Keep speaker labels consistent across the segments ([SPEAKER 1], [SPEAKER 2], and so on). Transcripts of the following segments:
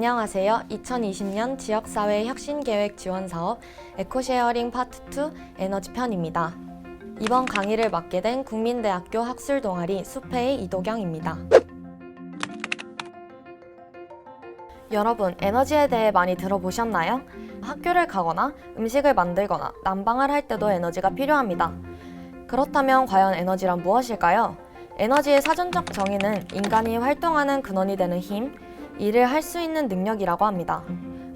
[SPEAKER 1] 안녕하세요. 2020년 지역사회 혁신계획 지원사업 에코쉐어링 파트 2 에너지 편입니다. 이번 강의를 맡게 된 국민대학교 학술동아리 숲회의 이도경입니다. 여러분, 에너지에 대해 많이 들어보셨나요? 학교를 가거나 음식을 만들거나 난방을 할 때도 에너지가 필요합니다. 그렇다면 과연 에너지란 무엇일까요? 에너지의 사전적 정의는 인간이 활동하는 근원이 되는 힘, 일을 할 수 있는 능력이라고 합니다.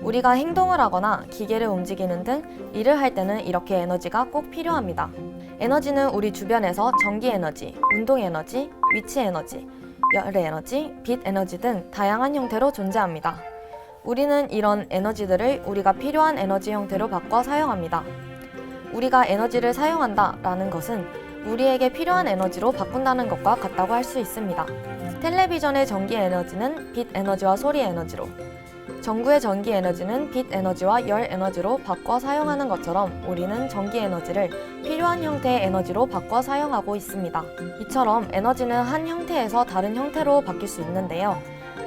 [SPEAKER 1] 우리가 행동을 하거나 기계를 움직이는 등 일을 할 때는 이렇게 에너지가 꼭 필요합니다. 에너지는 우리 주변에서 전기 에너지, 운동 에너지, 위치 에너지, 열 에너지, 빛 에너지 등 다양한 형태로 존재합니다. 우리는 이런 에너지들을 우리가 필요한 에너지 형태로 바꿔 사용합니다. 우리가 에너지를 사용한다 라는 것은 우리에게 필요한 에너지로 바꾼다는 것과 같다고 할 수 있습니다. 텔레비전의 전기 에너지는 빛 에너지와 소리 에너지로, 전구의 전기 에너지는 빛 에너지와 열 에너지로 바꿔 사용하는 것처럼 우리는 전기 에너지를 필요한 형태의 에너지로 바꿔 사용하고 있습니다. 이처럼 에너지는 한 형태에서 다른 형태로 바뀔 수 있는데요.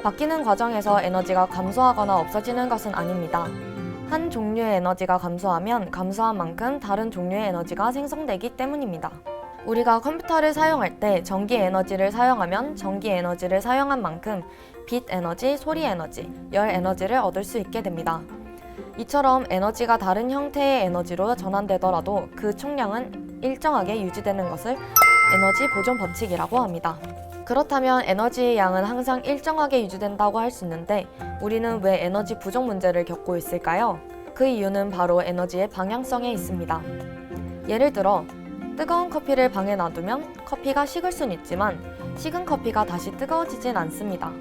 [SPEAKER 1] 바뀌는 과정에서 에너지가 감소하거나 없어지는 것은 아닙니다. 한 종류의 에너지가 감소하면 감소한 만큼 다른 종류의 에너지가 생성되기 때문입니다. 우리가 컴퓨터를 사용할 때 전기 에너지를 사용하면 전기 에너지를 사용한 만큼 빛 에너지, 소리 에너지, 열 에너지를 얻을 수 있게 됩니다. 이처럼 에너지가 다른 형태의 에너지로 전환되더라도 그 총량은 일정하게 유지되는 것을 에너지 보존 법칙이라고 합니다. 그렇다면 에너지의 양은 항상 일정하게 유지된다고 할 수 있는데 우리는 왜 에너지 부족 문제를 겪고 있을까요? 그 이유는 바로 에너지의 방향성에 있습니다. 예를 들어 뜨거운 커피를 방에 놔두면 커피가 식을 순 있지만 식은 커피가 다시 뜨거워지진 않습니다.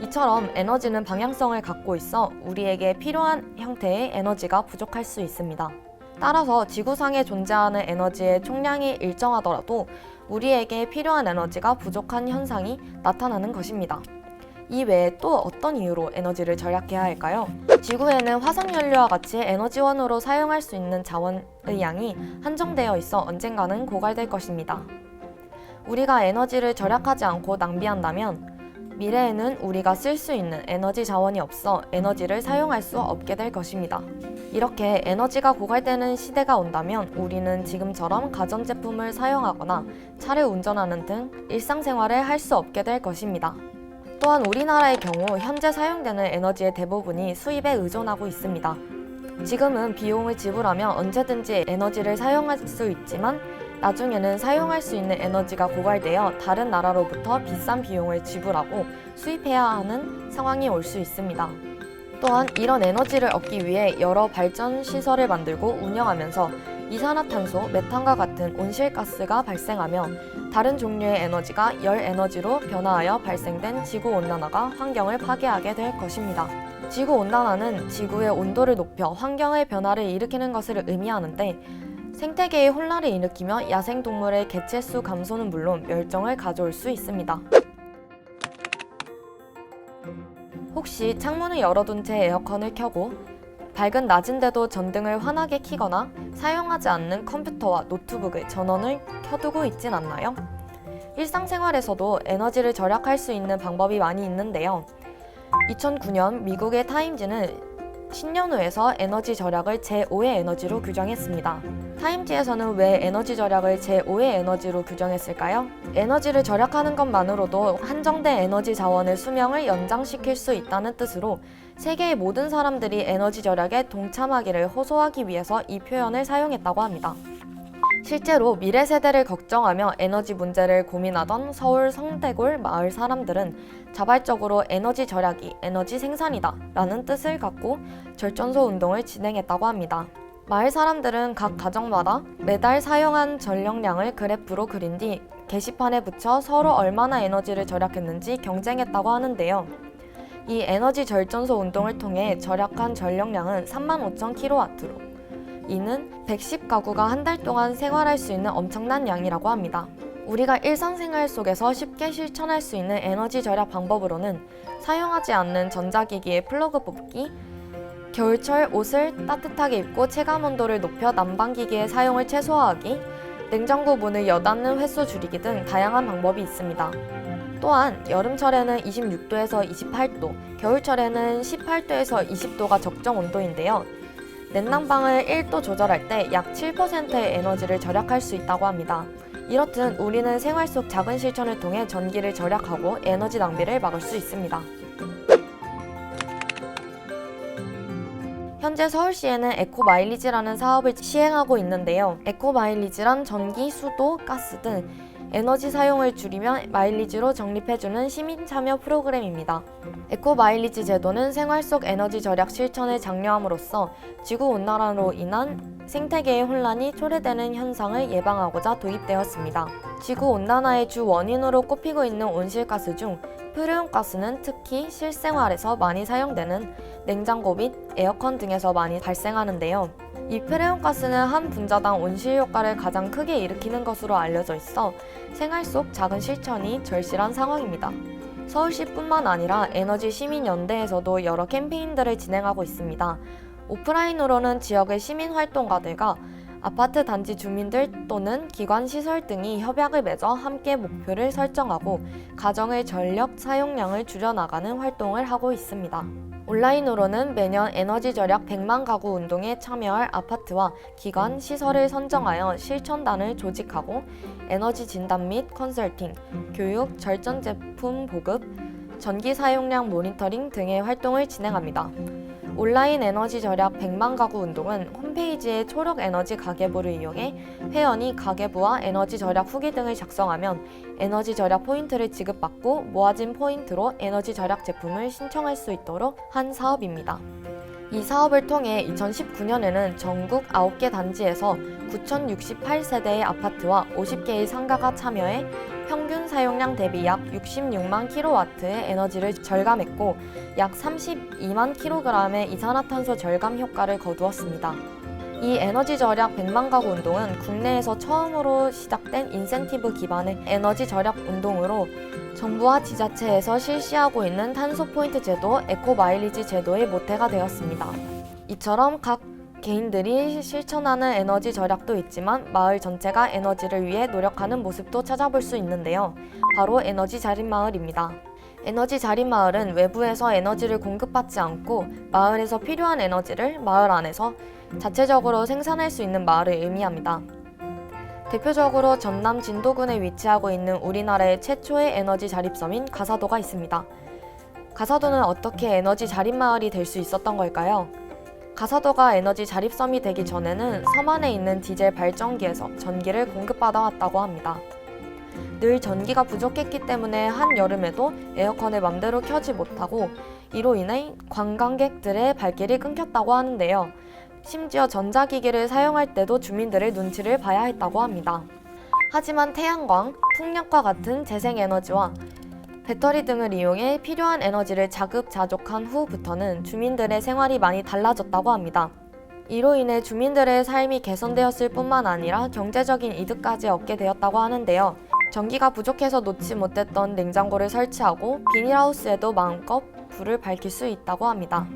[SPEAKER 1] 이처럼 에너지는 방향성을 갖고 있어 우리에게 필요한 형태의 에너지가 부족할 수 있습니다. 따라서 지구상에 존재하는 에너지의 총량이 일정하더라도 우리에게 필요한 에너지가 부족한 현상이 나타나는 것입니다. 이 외에 또 어떤 이유로 에너지를 절약해야 할까요? 지구에는 화석연료와 같이 에너지원으로 사용할 수 있는 자원의 양이 한정되어 있어 언젠가는 고갈될 것입니다. 우리가 에너지를 절약하지 않고 낭비한다면 미래에는 우리가 쓸 수 있는 에너지 자원이 없어 에너지를 사용할 수 없게 될 것입니다. 이렇게 에너지가 고갈되는 시대가 온다면 우리는 지금처럼 가전제품을 사용하거나 차를 운전하는 등 일상생활을 할 수 없게 될 것입니다. 또한 우리나라의 경우 현재 사용되는 에너지의 대부분이 수입에 의존하고 있습니다. 지금은 비용을 지불하며 언제든지 에너지를 사용할 수 있지만 나중에는 사용할 수 있는 에너지가 고갈되어 다른 나라로부터 비싼 비용을 지불하고 수입해야 하는 상황이 올 수 있습니다. 또한 이런 에너지를 얻기 위해 여러 발전 시설을 만들고 운영하면서 이산화탄소, 메탄과 같은 온실가스가 발생하며 다른 종류의 에너지가 열 에너지로 변화하여 발생된 지구온난화가 환경을 파괴하게 될 것입니다. 지구온난화는 지구의 온도를 높여 환경의 변화를 일으키는 것을 의미하는데 생태계의 혼란을 일으키며 야생동물의 개체수 감소는 물론 멸종을 가져올 수 있습니다. 혹시 창문을 열어둔 채 에어컨을 켜고 밝은 낮인데도 전등을 환하게 켜거나 사용하지 않는 컴퓨터와 노트북의 전원을 켜두고 있진 않나요? 일상생활에서도 에너지를 절약할 수 있는 방법이 많이 있는데요. 2009년 미국의 타임지는 신년호에서 에너지 절약을 제5의 에너지로 규정했습니다. 타임지에서는 왜 에너지 절약을 제5의 에너지로 규정했을까요? 에너지를 절약하는 것만으로도 한정된 에너지 자원의 수명을 연장시킬 수 있다는 뜻으로 세계의 모든 사람들이 에너지 절약에 동참하기를 호소하기 위해서 이 표현을 사용했다고 합니다. 실제로 미래 세대를 걱정하며 에너지 문제를 고민하던 서울 성대골 마을 사람들은 자발적으로 에너지 절약이 에너지 생산이다 라는 뜻을 갖고 절전소 운동을 진행했다고 합니다. 마을 사람들은 각 가정마다 매달 사용한 전력량을 그래프로 그린 뒤 게시판에 붙여 서로 얼마나 에너지를 절약했는지 경쟁했다고 하는데요. 이 에너지 절전소 운동을 통해 절약한 전력량은 35,000kW로 이는 110가구가 한 달 동안 생활할 수 있는 엄청난 양이라고 합니다. 우리가 일상생활 속에서 쉽게 실천할 수 있는 에너지 절약 방법으로는 사용하지 않는 전자기기의 플러그 뽑기, 겨울철 옷을 따뜻하게 입고 체감온도를 높여 난방기기의 사용을 최소화하기, 냉장고 문을 여닫는 횟수 줄이기 등 다양한 방법이 있습니다. 또한 여름철에는 26도에서 28도, 겨울철에는 18도에서 20도가 적정 온도인데요. 냉난방을 1도 조절할 때 약 7%의 에너지를 절약할 수 있다고 합니다. 이렇듯 우리는 생활 속 작은 실천을 통해 전기를 절약하고 에너지 낭비를 막을 수 있습니다. 현재 서울시에는 에코마일리지라는 사업을 시행하고 있는데요. 에코마일리지란 전기, 수도, 가스 등 에너지 사용을 줄이며 마일리지로 적립해주는 시민 참여 프로그램입니다. 에코마일리지 제도는 생활 속 에너지 절약 실천을 장려함으로써 지구온난화로 인한 생태계의 혼란이 초래되는 현상을 예방하고자 도입되었습니다. 지구온난화의 주 원인으로 꼽히고 있는 온실가스 중 프레온가스는 특히 실생활에서 많이 사용되는 냉장고 및 에어컨 등에서 많이 발생하는데요. 이 프레온가스는 한 분자당 온실 효과를 가장 크게 일으키는 것으로 알려져 있어 생활 속 작은 실천이 절실한 상황입니다. 서울시뿐만 아니라 에너지 시민연대에서도 여러 캠페인들을 진행하고 있습니다. 오프라인으로는 지역의 시민활동가들과 아파트 단지 주민들 또는 기관 시설 등이 협약을 맺어 함께 목표를 설정하고 가정의 전력 사용량을 줄여나가는 활동을 하고 있습니다. 온라인으로는 매년 에너지 절약 100만 가구 운동에 참여할 아파트와 기관 시설을 선정하여 실천단을 조직하고 에너지 진단 및 컨설팅, 교육, 절전 제품 보급, 전기 사용량 모니터링 등의 활동을 진행합니다. 온라인 에너지 절약 100만 가구 운동은 홈페이지에 초록 에너지 가계부를 이용해 회원이 가계부와 에너지 절약 후기 등을 작성하면 에너지 절약 포인트를 지급받고 모아진 포인트로 에너지 절약 제품을 신청할 수 있도록 한 사업입니다. 이 사업을 통해 2019년에는 전국 9개 단지에서 9,068세대의 아파트와 50개의 상가가 참여해 평균 사용량 대비 약 66만 킬로와트의 에너지를 절감했고 약 32만 킬로그램의 이산화탄소 절감 효과를 거두었습니다. 이 에너지 절약 100만 가구 운동은 국내에서 처음으로 시작된 인센티브 기반의 에너지 절약 운동으로 정부와 지자체에서 실시하고 있는 탄소 포인트 제도, 에코마일리지 제도의 모태가 되었습니다. 이처럼 각 개인들이 실천하는 에너지 절약도 있지만 마을 전체가 에너지를 위해 노력하는 모습도 찾아볼 수 있는데요. 바로 에너지 자립마을입니다. 에너지 자립마을은 외부에서 에너지를 공급받지 않고 마을에서 필요한 에너지를 마을 안에서 자체적으로 생산할 수 있는 마을을 의미합니다. 대표적으로 전남 진도군에 위치하고 있는 우리나라의 최초의 에너지 자립섬인 가사도가 있습니다. 가사도는 어떻게 에너지 자립마을이 될 수 있었던 걸까요? 가사도가 에너지 자립섬이 되기 전에는 섬 안에 있는 디젤 발전기에서 전기를 공급받아 왔다고 합니다. 늘 전기가 부족했기 때문에 한여름에도 에어컨을 맘대로 켜지 못하고 이로 인해 관광객들의 발길이 끊겼다고 하는데요. 심지어 전자기기를 사용할 때도 주민들의 눈치를 봐야 했다고 합니다. 하지만 태양광, 풍력과 같은 재생에너지와 배터리 등을 이용해 필요한 에너지를 자급자족한 후부터는 주민들의 생활이 많이 달라졌다고 합니다. 이로 인해 주민들의 삶이 개선되었을 뿐만 아니라 경제적인 이득까지 얻게 되었다고 하는데요. 전기가 부족해서 놓지 못했던 냉장고를 설치하고 비닐하우스에도 마음껏 불을 밝힐 수 있다고 합니다.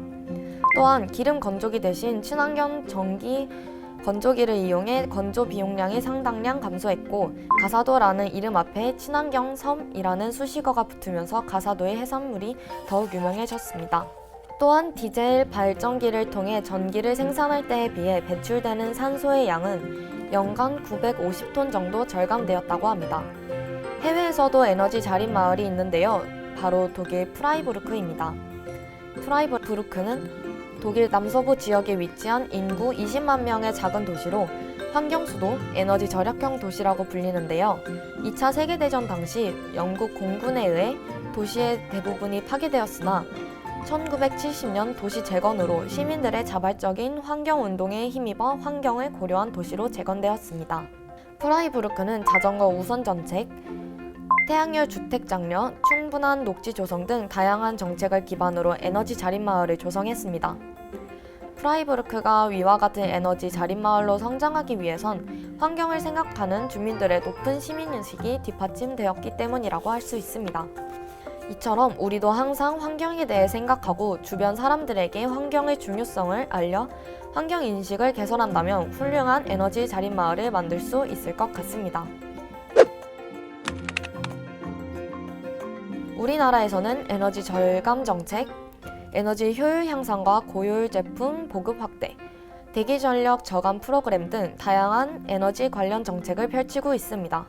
[SPEAKER 1] 또한 기름 건조기 대신 친환경 전기 건조기를 이용해 건조 비용량이 상당량 감소했고 가사도라는 이름 앞에 친환경 섬이라는 수식어가 붙으면서 가사도의 해산물이 더욱 유명해졌습니다. 또한 디젤 발전기를 통해 전기를 생산할 때에 비해 배출되는 산소의 양은 연간 950톤 정도 절감되었다고 합니다. 해외에서도 에너지 자립 마을이 있는데요. 바로 독일 프라이부르크입니다. 프라이부르크는 독일 남서부 지역에 위치한 인구 20만 명의 작은 도시로 환경수도, 에너지 절약형 도시라고 불리는데요. 2차 세계대전 당시 영국 공군에 의해 도시의 대부분이 파괴되었으나 1970년 도시 재건으로 시민들의 자발적인 환경운동에 힘입어 환경을 고려한 도시로 재건되었습니다. 프라이부르크는 자전거 우선 정책, 태양열 주택 장려, 충분한 녹지 조성 등 다양한 정책을 기반으로 에너지 자립마을을 조성했습니다. 프라이부르크가 위와 같은 에너지 자립마을로 성장하기 위해선 환경을 생각하는 주민들의 높은 시민의식이 뒷받침되었기 때문이라고 할 수 있습니다. 이처럼 우리도 항상 환경에 대해 생각하고 주변 사람들에게 환경의 중요성을 알려 환경인식을 개선한다면 훌륭한 에너지 자립마을을 만들 수 있을 것 같습니다. 우리나라에서는 에너지 절감 정책, 에너지 효율 향상과 고효율 제품 보급 확대, 대기 전력 저감 프로그램 등 다양한 에너지 관련 정책을 펼치고 있습니다.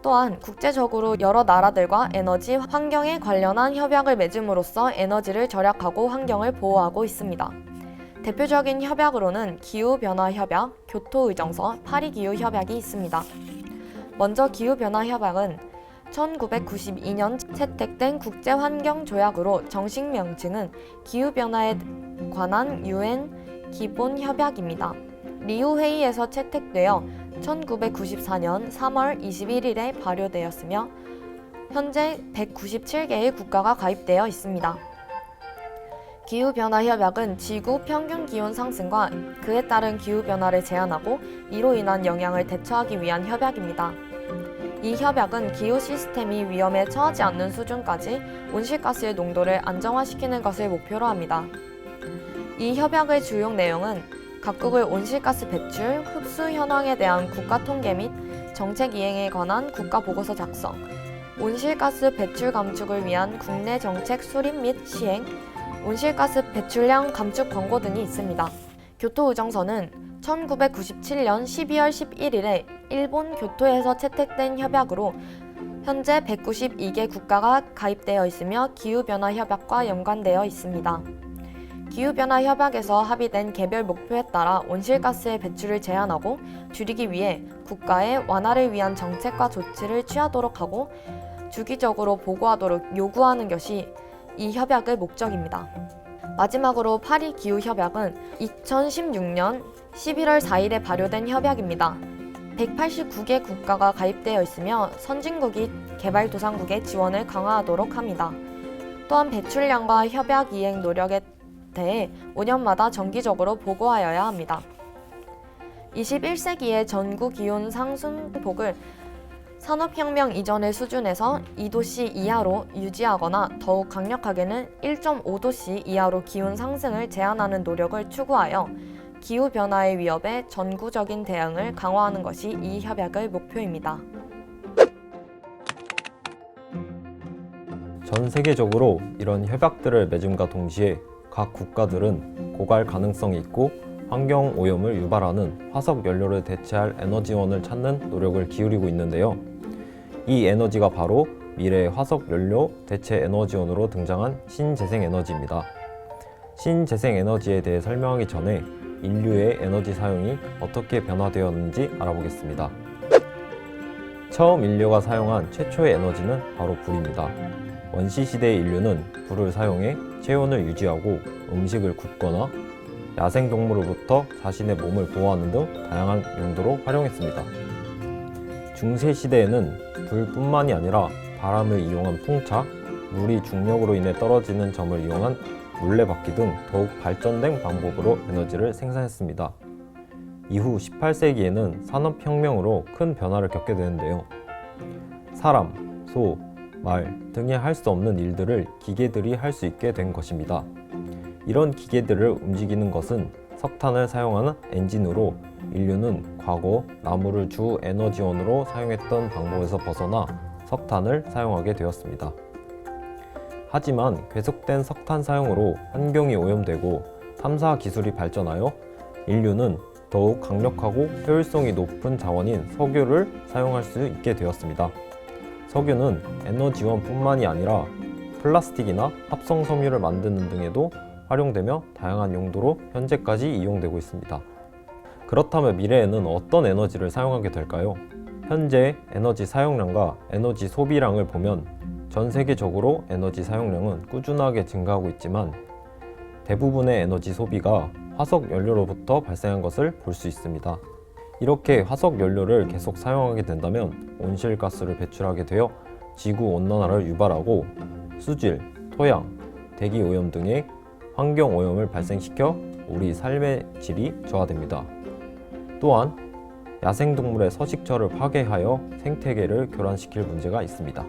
[SPEAKER 1] 또한 국제적으로 여러 나라들과 에너지 환경에 관련한 협약을 맺음으로써 에너지를 절약하고 환경을 보호하고 있습니다. 대표적인 협약으로는 기후변화협약, 교토의정서, 파리기후협약이 있습니다. 먼저 기후변화협약은 1992년 채택된 국제환경조약으로 정식 명칭은 기후변화에 관한 UN 기본협약입니다. 리우 회의에서 채택되어 1994년 3월 21일에 발효되었으며 현재 197개의 국가가 가입되어 있습니다. 기후변화협약은 지구 평균 기온 상승과 그에 따른 기후변화를 제한하고 이로 인한 영향을 대처하기 위한 협약입니다. 이 협약은 기후 시스템이 위험에 처하지 않는 수준까지 온실가스의 농도를 안정화시키는 것을 목표로 합니다. 이 협약의 주요 내용은 각국의 온실가스 배출, 흡수 현황에 대한 국가 통계 및 정책 이행에 관한 국가 보고서 작성, 온실가스 배출 감축을 위한 국내 정책 수립 및 시행, 온실가스 배출량 감축 권고 등이 있습니다. 교토의정서는 1997년 12월 11일에 일본 교토에서 채택된 협약으로 현재 192개 국가가 가입되어 있으며 기후변화 협약과 연관되어 있습니다. 기후변화 협약에서 합의된 개별 목표에 따라 온실가스의 배출을 제한하고 줄이기 위해 국가의 완화를 위한 정책과 조치를 취하도록 하고 주기적으로 보고하도록 요구하는 것이 이 협약의 목적입니다. 마지막으로 파리 기후협약은 2016년 11월 4일에 발효된 협약입니다. 189개 국가가 가입되어 있으며 선진국이 개발도상국의 지원을 강화하도록 합니다. 또한 배출량과 협약 이행 노력에 대해 5년마다 정기적으로 보고하여야 합니다. 21세기의 전구 기온 상승폭을 산업혁명 이전의 수준에서 2도씨 이하로 유지하거나 더욱 강력하게는 1.5도씨 이하로 기온 상승을 제한하는 노력을 추구하여 기후변화의 위협에 전구적인 대응을 강화하는 것이 이 협약의 목표입니다.
[SPEAKER 2] 전 세계적으로 이런 협약들을 맺음과 동시에 각 국가들은 고갈 가능성이 있고 환경 오염을 유발하는 화석 연료를 대체할 에너지원을 찾는 노력을 기울이고 있는데요. 이 에너지가 바로 미래의 화석 연료 대체 에너지원으로 등장한 신재생 에너지입니다. 신재생 에너지에 대해 설명하기 전에 인류의 에너지 사용이 어떻게 변화되었는지 알아보겠습니다. 처음 인류가 사용한 최초의 에너지는 바로 불입니다. 원시시대의 인류는 불을 사용해 체온을 유지하고 음식을 굽거나 야생동물로부터 자신의 몸을 보호하는 등 다양한 용도로 활용했습니다. 중세시대에는 불뿐만이 아니라 바람을 이용한 풍차, 물이 중력으로 인해 떨어지는 점을 이용한 물레바퀴 등 더욱 발전된 방법으로 에너지를 생산했습니다. 이후 18세기에는 산업혁명으로 큰 변화를 겪게 되는데요. 사람, 소, 말 등이 할 수 없는 일들을 기계들이 할 수 있게 된 것입니다. 이런 기계들을 움직이는 것은 석탄을 사용하는 엔진으로 인류는 과거 나무를 주 에너지원으로 사용했던 방법에서 벗어나 석탄을 사용하게 되었습니다. 하지만 계속된 석탄 사용으로 환경이 오염되고 탐사 기술이 발전하여 인류는 더욱 강력하고 효율성이 높은 자원인 석유를 사용할 수 있게 되었습니다. 석유는 에너지원뿐만이 아니라 플라스틱이나 합성 섬유를 만드는 등에도 활용되며 다양한 용도로 현재까지 이용되고 있습니다. 그렇다면 미래에는 어떤 에너지를 사용하게 될까요? 현재 에너지 사용량과 에너지 소비량을 보면 전 세계적으로 에너지 사용량은 꾸준하게 증가하고 있지만 대부분의 에너지 소비가 화석 연료로부터 발생한 것을 볼 수 있습니다. 이렇게 화석 연료를 계속 사용하게 된다면 온실가스를 배출하게 되어 지구 온난화를 유발하고 수질, 토양, 대기 오염 등의 환경 오염을 발생시켜 우리 삶의 질이 저하됩니다. 또한 야생동물의 서식처를 파괴하여 생태계를 교란시킬 문제가 있습니다.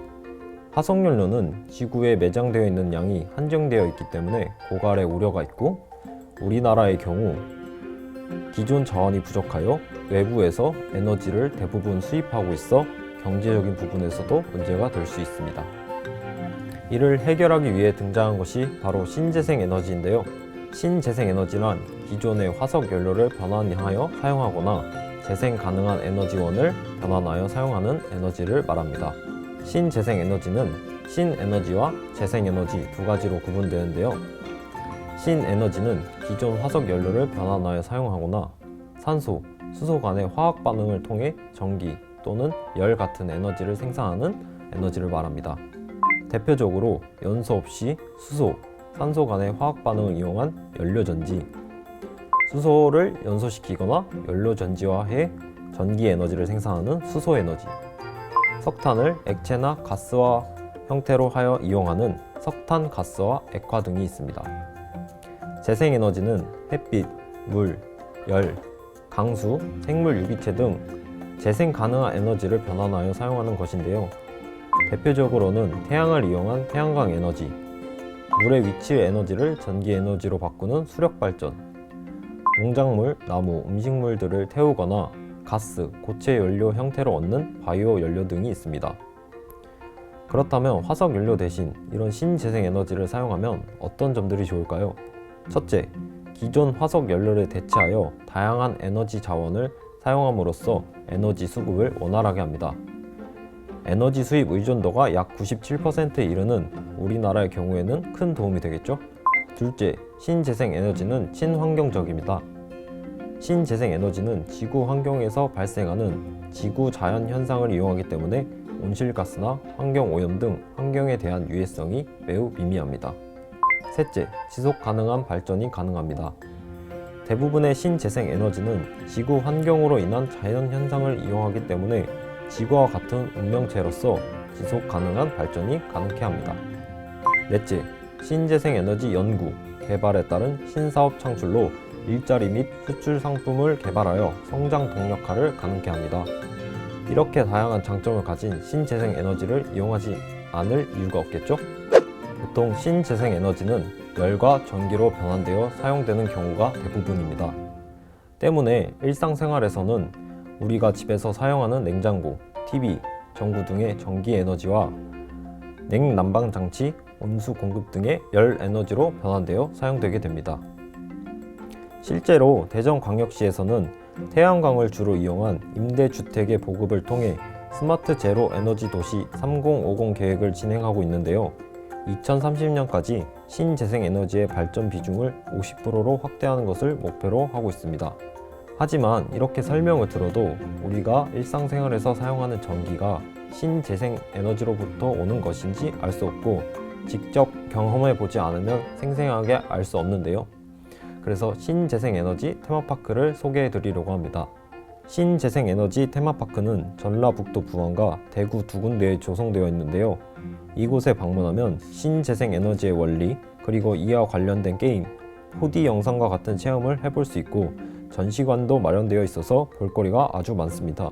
[SPEAKER 2] 화석연료는 지구에 매장되어 있는 양이 한정되어 있기 때문에 고갈의 우려가 있고 우리나라의 경우 기존 자원이 부족하여 외부에서 에너지를 대부분 수입하고 있어 경제적인 부분에서도 문제가 될 수 있습니다. 이를 해결하기 위해 등장한 것이 바로 신재생 에너지인데요. 신재생 에너지란 기존의 화석 연료를 변환하여 사용하거나 재생 가능한 에너지원을 변환하여 사용하는 에너지를 말합니다. 신재생 에너지는 신에너지와 재생에너지 두 가지로 구분되는데요. 신에너지는 기존 화석 연료를 변환하여 사용하거나 산소, 수소 간의 화학 반응을 통해 전기 또는 열 같은 에너지를 생산하는 에너지를 말합니다. 대표적으로 연소 없이 수소, 산소 간의 화학 반응을 이용한 연료전지, 수소를 연소시키거나 연료전지화해 전기 에너지를 생산하는 수소에너지, 석탄을 액체나 가스화 형태로 하여 이용하는 석탄 가스화 액화 등이 있습니다. 재생에너지는 햇빛, 물, 열, 강수, 생물 유기체 등 재생 가능한 에너지를 변환하여 사용하는 것인데요. 대표적으로는 태양을 이용한 태양광 에너지, 물의 위치의 에너지를 전기 에너지로 바꾸는 수력 발전, 농작물, 나무, 음식물들을 태우거나 가스, 고체 연료 형태로 얻는 바이오 연료 등이 있습니다. 그렇다면 화석 연료 대신 이런 신재생 에너지를 사용하면 어떤 점들이 좋을까요? 첫째, 기존 화석 연료를 대체하여 다양한 에너지 자원을 사용함으로써 에너지 수급을 원활하게 합니다. 에너지 수입 의존도가 약 97%에 이르는 우리나라의 경우에는 큰 도움이 되겠죠? 둘째, 신재생 에너지는 친환경적입니다. 신재생 에너지는 지구 환경에서 발생하는 지구 자연 현상을 이용하기 때문에 온실가스나 환경 오염 등 환경에 대한 유해성이 매우 미미합니다. 셋째, 지속 가능한 발전이 가능합니다. 대부분의 신재생 에너지는 지구 환경으로 인한 자연 현상을 이용하기 때문에 지구와 같은 운명체로서 지속 가능한 발전이 가능케 합니다. 넷째, 신재생 에너지 연구, 개발에 따른 신사업 창출로 일자리 및 수출 상품을 개발하여 성장 동력화를 가능케 합니다. 이렇게 다양한 장점을 가진 신재생 에너지를 이용하지 않을 이유가 없겠죠? 보통 신재생 에너지는 열과 전기로 변환되어 사용되는 경우가 대부분입니다. 때문에 일상생활에서는 우리가 집에서 사용하는 냉장고, TV, 전구 등의 전기 에너지와 냉난방 장치, 온수 공급 등의 열 에너지로 변환되어 사용되게 됩니다. 실제로 대전광역시에서는 태양광을 주로 이용한 임대주택의 보급을 통해 스마트 제로 에너지 도시 3050 계획을 진행하고 있는데요. 2030년까지 신재생 에너지의 발전 비중을 50%로 확대하는 것을 목표로 하고 있습니다. 하지만 이렇게 설명을 들어도 우리가 일상생활에서 사용하는 전기가 신재생 에너지로부터 오는 것인지 알 수 없고 직접 경험해 보지 않으면 생생하게 알 수 없는데요. 그래서 신재생 에너지 테마파크를 소개해 드리려고 합니다. 신재생 에너지 테마파크는 전라북도 부안과 대구 두 군데에 조성되어 있는데요. 이곳에 방문하면 신재생 에너지의 원리, 그리고 이와 관련된 게임, 4D 영상과 같은 체험을 해볼 수 있고 전시관도 마련되어 있어서 볼거리가 아주 많습니다.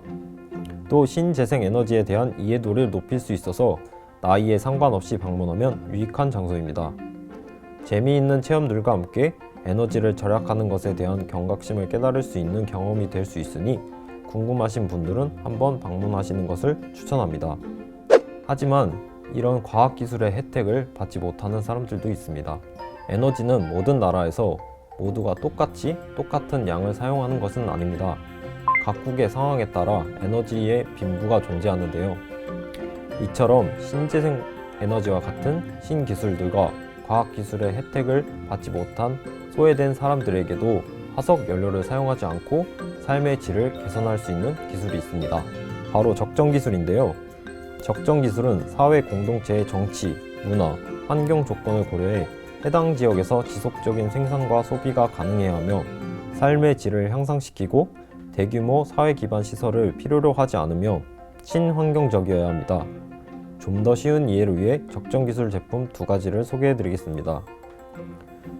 [SPEAKER 2] 또 신재생 에너지에 대한 이해도를 높일 수 있어서 나이에 상관없이 방문하면 유익한 장소입니다. 재미있는 체험들과 함께 에너지를 절약하는 것에 대한 경각심을 깨달을 수 있는 경험이 될 수 있으니 궁금하신 분들은 한번 방문하시는 것을 추천합니다. 하지만 이런 과학기술의 혜택을 받지 못하는 사람들도 있습니다. 에너지는 모든 나라에서 모두가 똑같은 양을 사용하는 것은 아닙니다. 각국의 상황에 따라 에너지의 빈부가 존재하는데요. 이처럼 신재생 에너지와 같은 신기술들과 과학기술의 혜택을 받지 못한 소외된 사람들에게도 화석 연료를 사용하지 않고 삶의 질을 개선할 수 있는 기술이 있습니다. 바로 적정기술인데요. 적정기술은 사회 공동체의 정치, 문화, 환경 조건을 고려해 해당 지역에서 지속적인 생산과 소비가 가능해야 하며 삶의 질을 향상시키고 대규모 사회 기반 시설을 필요로 하지 않으며 친환경적이어야 합니다. 좀 더 쉬운 이해를 위해 적정기술 제품 두 가지를 소개해 드리겠습니다.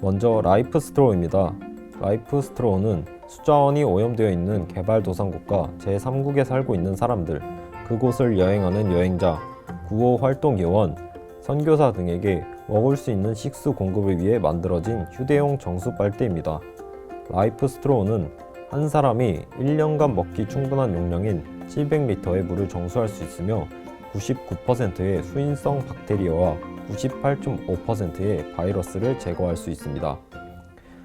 [SPEAKER 2] 먼저 라이프 스트로우입니다. 라이프 스트로우는 수자원이 오염되어 있는 개발도상국가 제3국에 살고 있는 사람들, 그곳을 여행하는 여행자, 구호 활동 요원, 선교사 등에게 먹을 수 있는 식수 공급을 위해 만들어진 휴대용 정수 빨대입니다. 라이프 스트로우는 한 사람이 1년간 먹기 충분한 용량인 700리터의 물을 정수할 수 있으며 99%의 수인성 박테리아와 98.5%의 바이러스를 제거할 수 있습니다.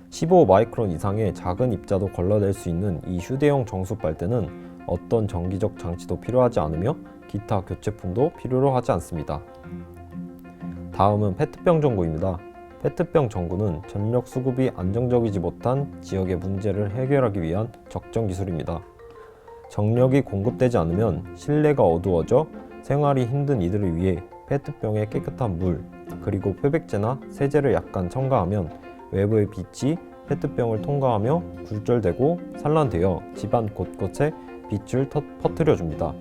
[SPEAKER 2] 15 마이크론 이상의 작은 입자도 걸러낼 수 있는 이 휴대용 정수 빨대는 어떤 정기적 장치도 필요하지 않으며 기타 교체품도 필요로 하지 않습니다. 다음은 페트병 전구입니다. 페트병 전구는 전력 수급이 안정적이지 못한 지역의 문제를 해결하기 위한 적정 기술입니다. 전력이 공급되지 않으면 실내가 어두워져 생활이 힘든 이들을 위해 페트병에 깨끗한 물, 그리고 표백제나 세제를 약간 첨가하면 외부의 빛이 페트병을 통과하며 굴절되고 산란되어 집안 곳곳에 빛을 퍼뜨려줍니다.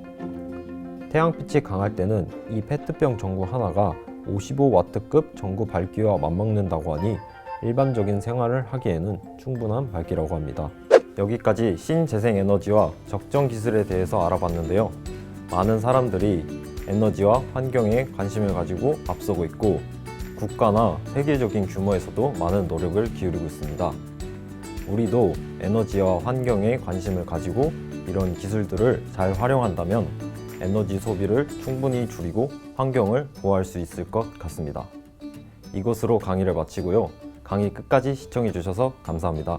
[SPEAKER 2] 태양빛이 강할 때는 이 페트병 전구 하나가 55W급 전구 밝기와 맞먹는다고 하니 일반적인 생활을 하기에는 충분한 밝기라고 합니다. 여기까지 신재생에너지와 적정 기술에 대해서 알아봤는데요. 많은 사람들이 에너지와 환경에 관심을 가지고 앞서고 있고 국가나 세계적인 규모에서도 많은 노력을 기울이고 있습니다. 우리도 에너지와 환경에 관심을 가지고 이런 기술들을 잘 활용한다면 에너지 소비를 충분히 줄이고 환경을 보호할 수 있을 것 같습니다. 이것으로 강의를 마치고요. 강의 끝까지 시청해 주셔서 감사합니다.